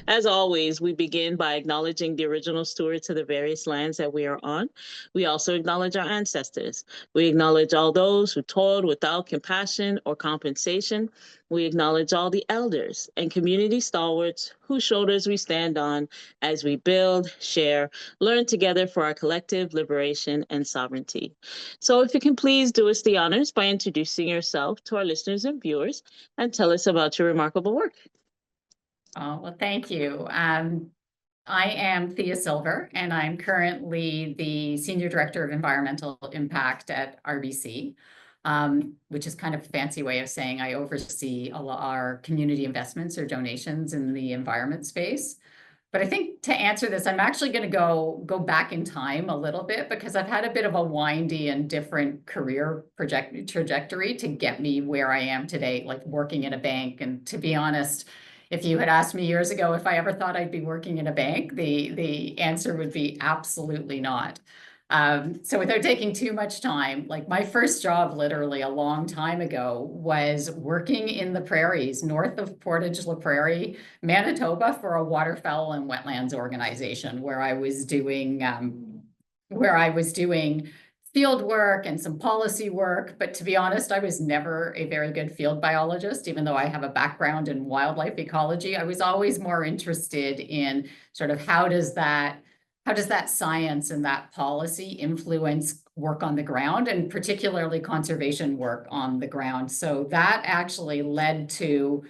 As always, we begin by acknowledging the original stewards of the various lands that we are on. We also acknowledge our ancestors. We acknowledge all those who toiled without compassion or compensation. We acknowledge all the elders and community stalwarts whose shoulders we stand on as we build, share, learn together for our collective liberation and sovereignty. So, if you can please do us the honors by introducing yourself to our listeners and viewers and tell us about your remarkable work. Oh, well, thank you. I am Thea Silver, and I'm currently the Senior Director of Environmental Impact at RBC, which is kind of a fancy way of saying I oversee our community investments or donations in the environment space. But I think to answer this, I'm actually going to go back in time a little bit because I've had a bit of a windy and different career trajectory to get me where I am today, like working in a bank. And to be honest, if you had asked me years ago if I ever thought I'd be working in a bank, the answer would be absolutely not. So without taking too much time, like my first job literally a long time ago was working in the prairies north of Portage la Prairie, Manitoba, for a waterfowl and wetlands organization where I was doing field work and some policy work. But to be honest, I was never a very good field biologist, even though I have a background in wildlife ecology. I was always more interested in sort of how does that science and that policy influence work on the ground, and particularly conservation work on the ground. So that actually led to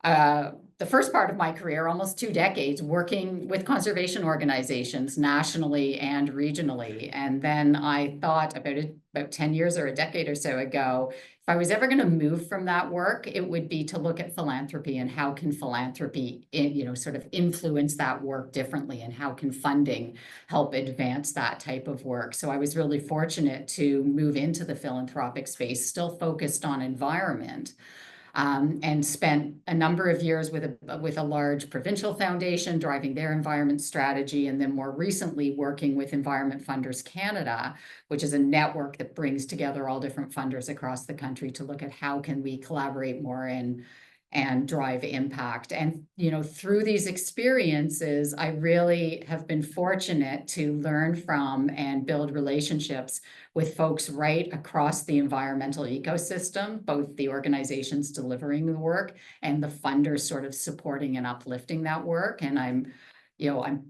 the first part of my career, almost 2 decades, working with conservation organizations nationally and regionally. And then I thought about 10 years or a decade or so ago, if I was ever going to move from that work, it would be to look at philanthropy and how can philanthropy, sort of influence that work differently, and how can funding help advance that type of work. So I was really fortunate to move into the philanthropic space, still focused on environment. And spent a number of years with a large provincial foundation driving their environment strategy, and then more recently working with Environment Funders Canada, which is a network that brings together all different funders across the country to look at how can we collaborate more and drive impact. And, through these experiences, I really have been fortunate to learn from and build relationships with folks right across the environmental ecosystem, both the organizations delivering the work and the funders sort of supporting and uplifting that work. And I'm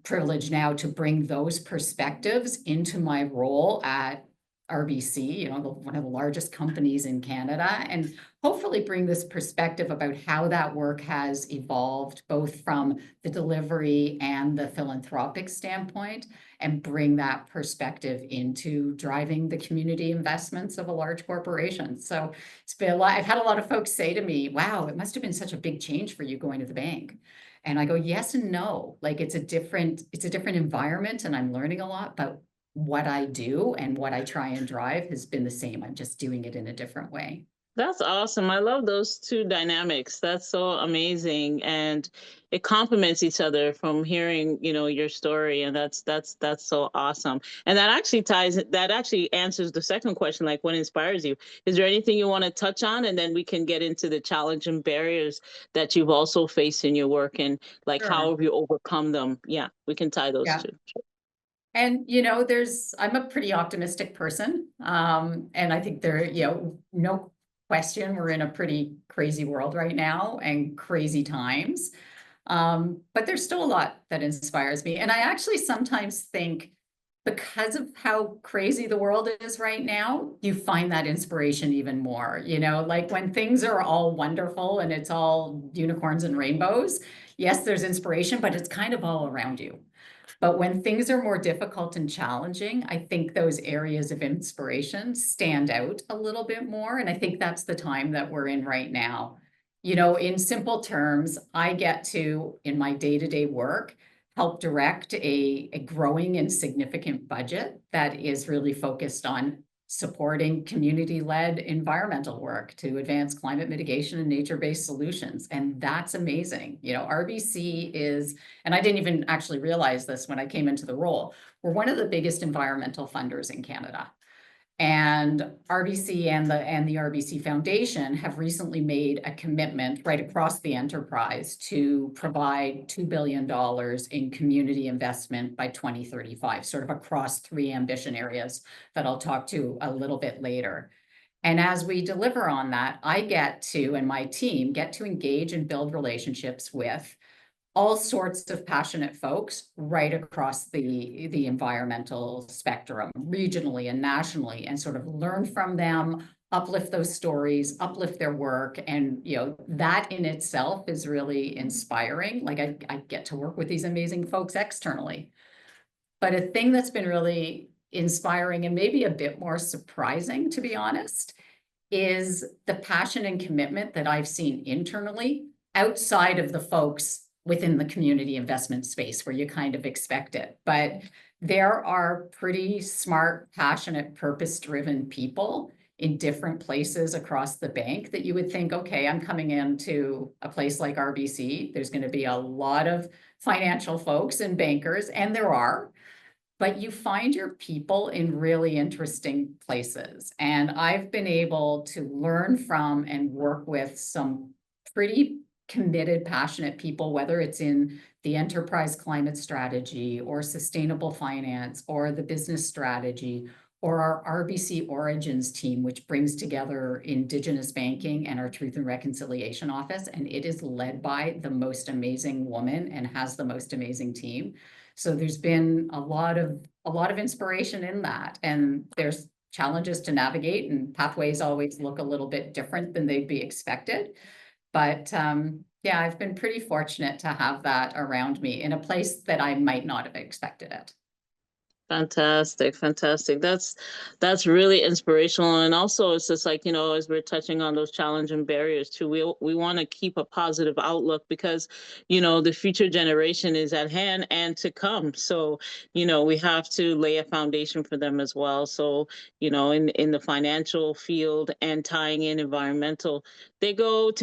privileged now to bring those perspectives into my role at RBC, one of the largest companies in Canada, and hopefully bring this perspective about how that work has evolved, both from the delivery and the philanthropic standpoint, and bring that perspective into driving the community investments of a large corporation. So it's been a lot. I've had a lot of folks say to me, wow, it must have been such a big change for you going to the bank. And I go, yes and no. Like it's a different environment, and I'm learning a lot, but what I do and what I try and drive has been the same. I'm just doing it in a different way. That's awesome. I love those two dynamics. That's so amazing. And it complements each other from hearing, your story. And that's so awesome. And that actually answers the second question, like what inspires you? Is there anything you want to touch on? And then we can get into the challenge and barriers that you've also faced in your work, and like Sure. how have you overcome them? Yeah, we can tie those two. And, I'm a pretty optimistic person. And I think no question, we're in a pretty crazy world right now and crazy times. But there's still a lot that inspires me. And I actually sometimes think, because of how crazy the world is right now, you find that inspiration even more, like when things are all wonderful and it's all unicorns and rainbows. Yes, there's inspiration, but it's kind of all around you. But when things are more difficult and challenging, I think those areas of inspiration stand out a little bit more. And I think that's the time that we're in right now. In simple terms, I get to, in my day-to-day work, help direct a growing and significant budget that is really focused on supporting community-led environmental work to advance climate mitigation and nature-based solutions. And that's amazing. RBC is, and I didn't even actually realize this when I came into the role, we're one of the biggest environmental funders in Canada. And RBC and the RBC Foundation have recently made a commitment right across the enterprise to provide $2 billion in community investment by 2035, sort of across 3 ambition areas that I'll talk to a little bit later. And as we deliver on that, I get to, and my team get to engage and build relationships with all sorts of passionate folks right across the environmental spectrum, regionally and nationally, and sort of learn from them, uplift those stories, uplift their work. And, you know, that in itself is really inspiring. Like I get to work with these amazing folks externally. But a thing that's been really inspiring and maybe a bit more surprising, to be honest, is the passion and commitment that I've seen internally outside of the folks within the community investment space where you kind of expect it. But there are pretty smart, passionate, purpose-driven people in different places across the bank that you would think, okay, I'm coming into a place like RBC. There's going to be a lot of financial folks and bankers, and there are, but you find your people in really interesting places. And I've been able to learn from and work with some pretty committed, passionate people, whether it's in the enterprise climate strategy or sustainable finance or the business strategy or our RBC Origins team, which brings together Indigenous banking and our Truth and Reconciliation office. And it is led by the most amazing woman and has the most amazing team. So there's been a lot of inspiration in that. And there's challenges to navigate, and pathways always look a little bit different than they'd be expected. But yeah, I've been pretty fortunate to have that around me in a place that I might not have expected it. Fantastic, fantastic. That's really inspirational. And also it's just like, you know, as we're touching on those challenging barriers too, we want to keep a positive outlook because, you know, the future generation is at hand and to come. So, you know, we have to lay a foundation for them as well. So, you know, in the financial field and tying in environmental, they go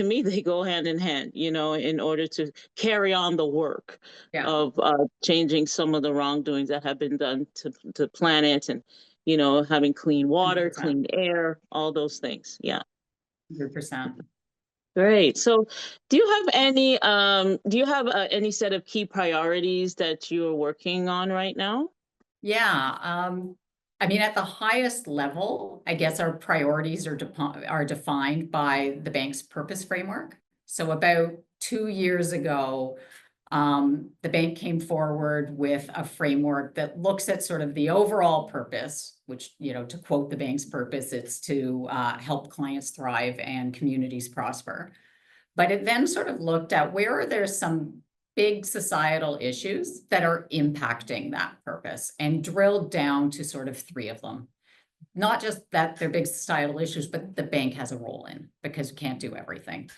hand in hand, you know, in order to carry on the work of changing some of the wrongdoings that have been done to the planet, and you know, having clean water, 100%. clean air, all those things. Yeah. 100%. Great. So do you have any set of key priorities that you are working on right now? Yeah. I mean, at the highest level, I guess our priorities are defined by the bank's purpose framework. So about 2 years ago, the bank came forward with a framework that looks at sort of the overall purpose, which, you know, to quote the bank's purpose, it's to help clients thrive and communities prosper. But it then sort of looked at where are there some big societal issues that are impacting that purpose and drilled down to sort of 3 of them. Not just that they're big societal issues, but the bank has a role in because you can't do everything.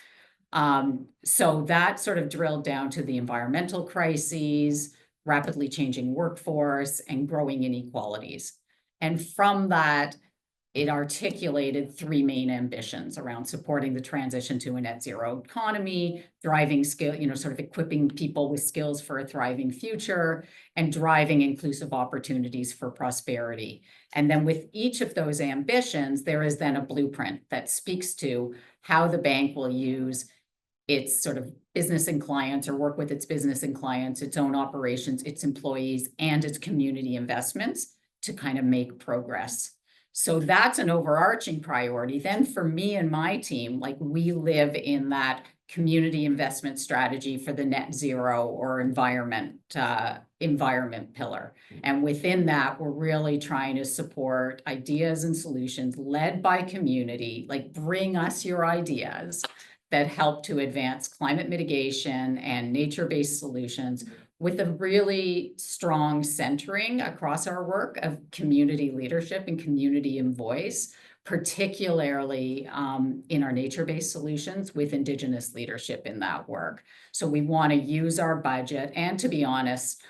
So that sort of drilled down to the environmental crises, rapidly changing workforce, and growing inequalities. And from that, it articulated 3 main ambitions around supporting the transition to a net zero economy, driving skill, you know, sort of equipping people with skills for a thriving future, and driving inclusive opportunities for prosperity. And then with each of those ambitions, there is then a blueprint that speaks to how the bank will use its sort of business and clients, or work with its business and clients, its own operations, its employees, and its community investments to kind of make progress. So that's an overarching priority. Then for me and my team, like we live in that community investment strategy for the net zero or environment pillar. And within that, we're really trying to support ideas and solutions led by community, like bring us your ideas that help to advance climate mitigation and nature-based solutions with a really strong centering across our work of community leadership and community and voice, particularly in our nature-based solutions with Indigenous leadership in that work. So we want to use our budget, and to be honest,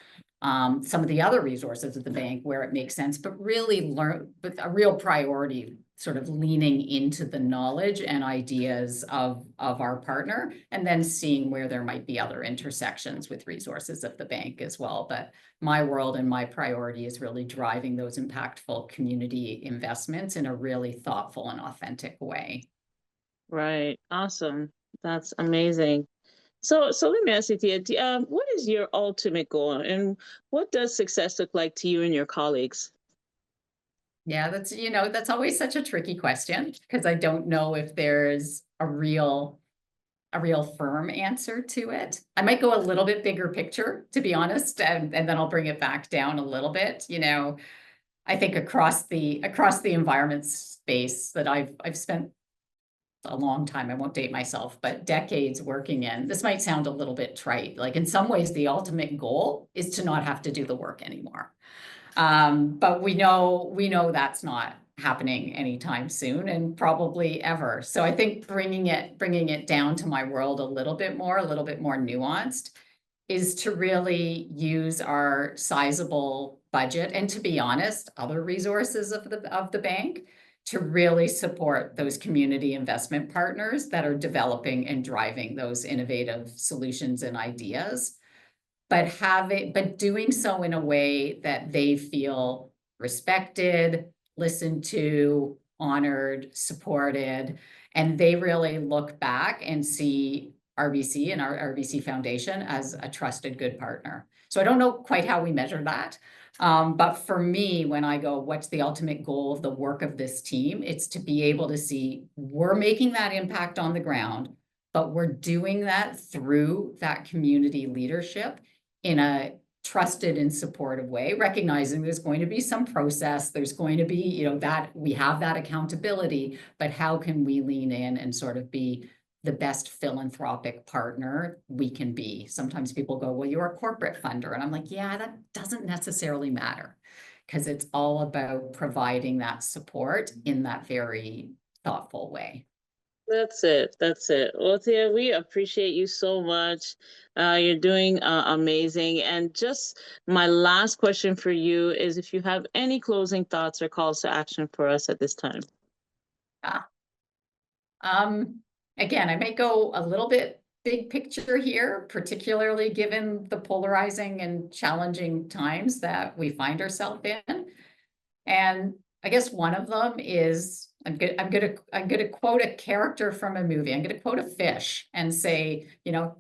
some of the other resources of the bank where it makes sense, but really learn with a real priority, sort of leaning into the knowledge and ideas of our partner, and then seeing where there might be other intersections with resources of the bank as well. But my world and my priority is really driving those impactful community investments in a really thoughtful and authentic way. Right. Awesome. That's amazing. So let me ask you, Thea, what is your ultimate goal, and what does success look like to you and your colleagues? Yeah, that's always such a tricky question, because I don't know if there's a real firm answer to it. I might go a little bit bigger picture, to be honest, and then I'll bring it back down a little bit. I think across the environment space that I've spent a long time, I won't date myself, but decades working in, this might sound a little bit trite. Like, in some ways, the ultimate goal is to not have to do the work anymore. But we know that's not happening anytime soon, and probably ever. So I think bringing it down to my world a little bit more nuanced, is to really use our sizable budget, and, to be honest, other resources of the bank, to really support those community investment partners that are developing and driving those innovative solutions and ideas, but doing so in a way that they feel respected, listened to, honored, supported, and they really look back and see RBC and our RBC Foundation as a trusted, good partner. So I don't know quite how we measure that. But for me, when I go, what's the ultimate goal of the work of this team? It's to be able to see we're making that impact on the ground, but we're doing that through that community leadership in a trusted and supportive way, recognizing there's going to be some process, there's going to be, that we have that accountability, but how can we lean in and sort of be the best philanthropic partner we can be? Sometimes people go, well, you're a corporate funder. And I'm like, yeah, that doesn't necessarily matter, because it's all about providing that support in that very thoughtful way. That's it. That's it. Well, Thea, we appreciate you so much. You're doing amazing. And just my last question for you is if you have any closing thoughts or calls to action for us at this time. Ah, again, I may go a little bit big picture here, particularly given the polarizing and challenging times that we find ourselves in. And I guess one of them is, I'm gonna quote a character from a movie. I'm gonna quote a fish and say,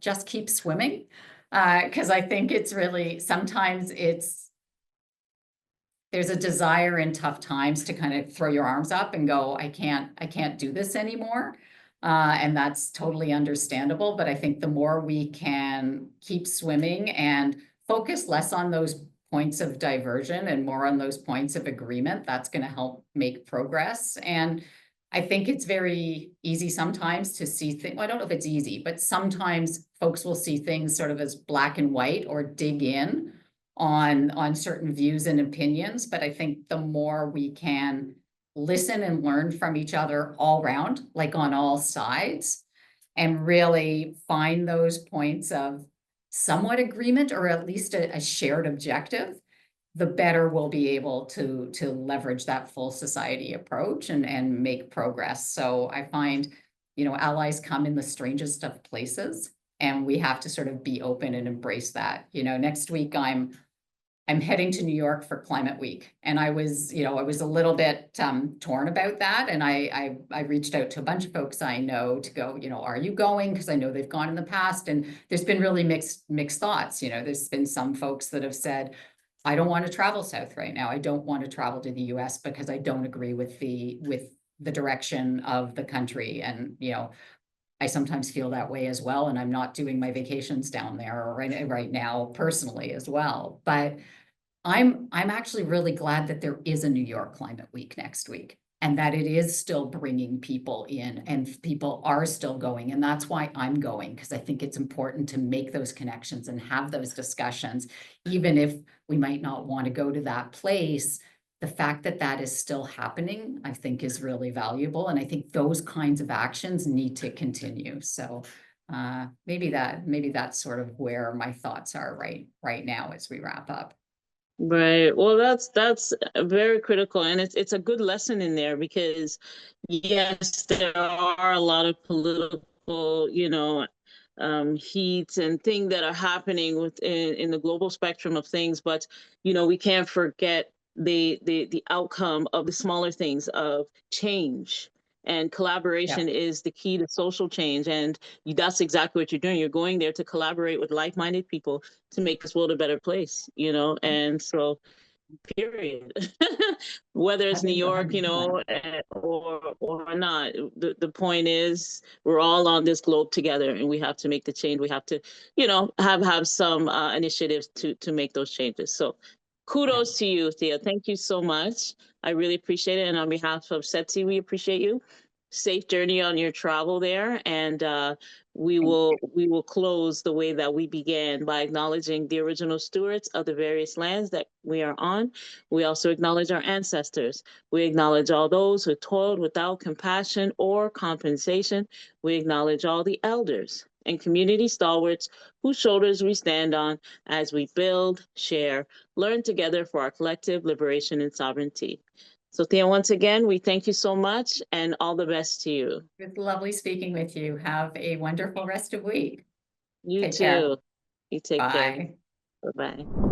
just keep swimming. Because I think it's really, sometimes there's a desire in tough times to kind of throw your arms up and go, I can't do this anymore. And that's totally understandable. But I think the more we can keep swimming and focus less on those points of diversion and more on those points of agreement, that's going to help make progress. And I think it's very easy sometimes to see things. Well, I don't know if it's easy, but sometimes folks will see things sort of as black and white, or dig in on certain views and opinions. But I think the more we can listen and learn from each other all around, like on all sides, and really find those points of somewhat agreement, or at least a shared objective, the better we'll be able to leverage that full society approach and make progress. So I find, allies come in the strangest of places, and we have to sort of be open and embrace that. Next week I'm heading to New York for Climate Week, and I was a little bit torn about that, and I reached out to a bunch of folks I know to go, are you going? Because I know they've gone in the past, and there's been really mixed thoughts. There's been some folks that have said, I don't want to travel south right now. I don't want to travel to the US because I don't agree with the direction of the country, and I sometimes feel that way as well, and I'm not doing my vacations down there right now personally as well. But I'm actually really glad that there is a New York Climate Week next week, and that it is still bringing people in, and people are still going. And that's why I'm going, because I think it's important to make those connections and have those discussions, even if we might not want to go to that place. The fact that that is still happening, I think, is really valuable. And I think those kinds of actions need to continue. So maybe that's sort of where my thoughts are right now as we wrap up. Right. Well, that's very critical, and it's a good lesson in there because yes, there are a lot of political, heats and things that are happening in the global spectrum of things, but we can't forget the outcome of the smaller things of change. And Yeah. collaboration is the key to social change, and that's exactly what you're doing. You're going there to collaborate with like-minded people to make this world a better place, and so period. Whether it's New York, 100%. or not, the point is we're all on this globe together, and we have to make the change. We have to, have some initiatives to make those changes. So Yeah. kudos to you, Thea. Thank you so much. I really appreciate it. And on behalf of SETSI, we appreciate you. Safe journey on your travel there, and Thank you. we will close the way that we began by acknowledging the original stewards of the various lands that we are on. We also acknowledge our ancestors. We acknowledge all those who toiled without compassion or compensation. We acknowledge all the elders and community stalwarts whose shoulders we stand on as we build, share, learn together for our collective liberation and sovereignty. So Thea, once again, we thank you so much and all the best to you. It's lovely speaking with you. Have a wonderful rest of week. You Take care. too. You take care. Bye. Bye-bye.